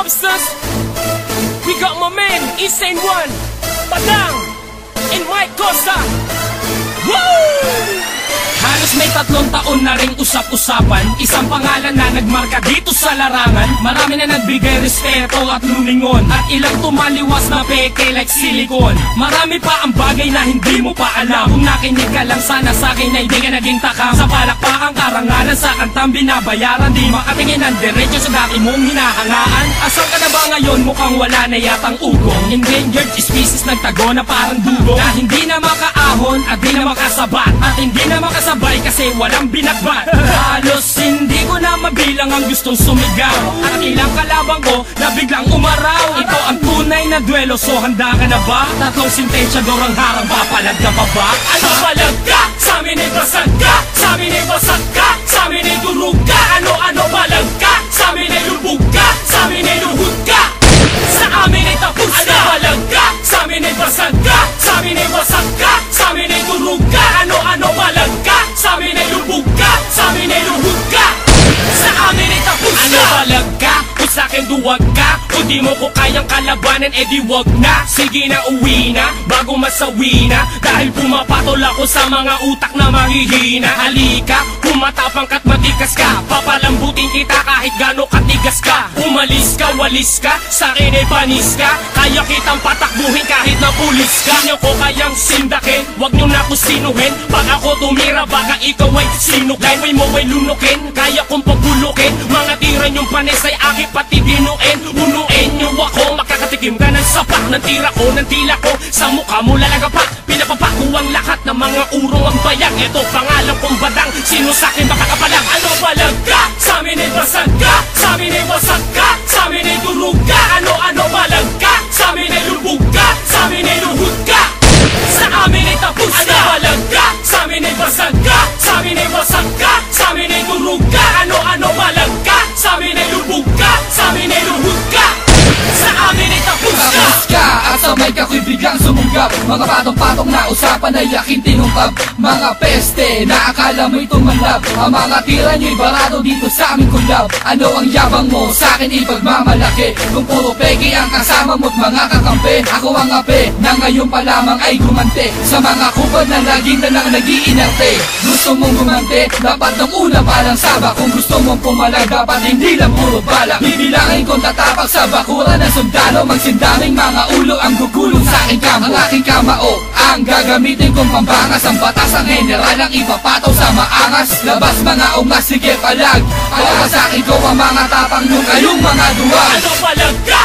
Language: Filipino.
mobsters. We got my man, Insane One, Padang, and Mike Costa. Woo! Halos may 3 taon na ring usap-usapan, isang pangalan na nagmarka dito sa larangan. Marami na nagbigay respeto at lumingon, at ilang tumaliwas na peke like silicone. Marami pa ang bagay na hindi mo pa alam. Kung nakinig ka lang sana sa'kin na hindi ka naging takam. Sa palakpakang karangalan sa kantang binabayaran, di makatingin ang diretso sa dati mong hinahangaan. Asan ka na ba ngayon? Mukhang wala na yatang ugong. Endangered species nagtago na parang dugo, na hindi na makaahon at di na makasabat, at hindi na makasabay kasi walang binagbat. Halos hindi ko na mabilang ang gustong sumigaw, at ilang kalabang ko na biglang umaraw. Ito ang tunay na duelo, so handa ka na ba? 3 sentensyador ang harang, papalag ka pa ba? Ano palag ka? Sa amin ay basag ka, sa amin ay basag ka, sa amin ay durug ka. Ano palag ka? Sa amin ay lubog ka, sa amin ay luhod ka, sa amin ay tapos ka. Ano palag ka? Sa amin ay basag ka, sa amin ay basag ka, sa amin ay durug ka. Ano palag ka? Sa amin ay lubog ka, sa amin ay luhod ka, sa amin ay tapos ka. Ano palag ka? Kung sa'kin duwag ka, kung di mo ko kayang kalabanan, edi wag na. Sige na, uwi na, bago masawi na, dahil pumapatol ako sa mga utak na mahihina. Halika, kumatapang ka't matikas ka, papalambutin kita kahit gano'n katigas ka. Umalis ka, walis ka, sa'kin ay panis ka, kaya kitang patakbuhin kahit na pulis ka. Di nyo ko kayang sindakin, wag nyo na ko sinuhin. Pag ako tumira, baka ikaw ay sinukin. May mo ay lunukin, kaya kong pabulukin. Mga tira nyong panis ay aking pati binuin. Unuin nyo ako, makakatikim ka ng sapak ng tira ko, ng tila ko, sa mukha mo lalagapak. Pinapapako ang lahat ng mga urong ang bayag. Ito pangalan kong Badang, sino sa'kin makakapalag? Ano palag ka? Sa amin ay basag ka, sa amin ay wasag ka, sa amin ay durug ka. Ano palag ka? Sa amin ay lubog ka, sa amin ay luhod ka, sa amin ay tapos ka. Ano palag ka? Sa amin ay basag ka, sa amin ay wasag ka, sa amin ay durug ka. Ano palag ka? Sa amin ay lubog ka, sa amin ay luhod ka, sa amin ay tapos ka. At sa may kako'y biglang sumunggap, mga patong-patong na usapan ay aking tinungkap. Mga peste na akala mo'y tumanlap, ang mga tira nyo'y barado dito sa aming kulab. Ano ang yabang mo sa'kin ipagmamalaki, kung puro peke ang kasama mo't mga kakampi? Ako ang ape na ngayon pa lamang ay gumante sa mga kupad na laging na lang nag-iinarte. Gusto mong gumante, dapat nang una pa lang saba. Kung gusto mong pumalag, dapat hindi lang puro balak. Bibilangin kong tatapak sa bakuran ng sundalo, magsindaming mga ulo ang gugulong sa aking kampo. Ang aking kamao ang gagamitin kong pambangas, ang batas ang general ang ipapataw sa maangas. Labas mga ungas, sige palag, para sa akin ko ang mga tapang nung kayong mga duwag. Ano palag ka?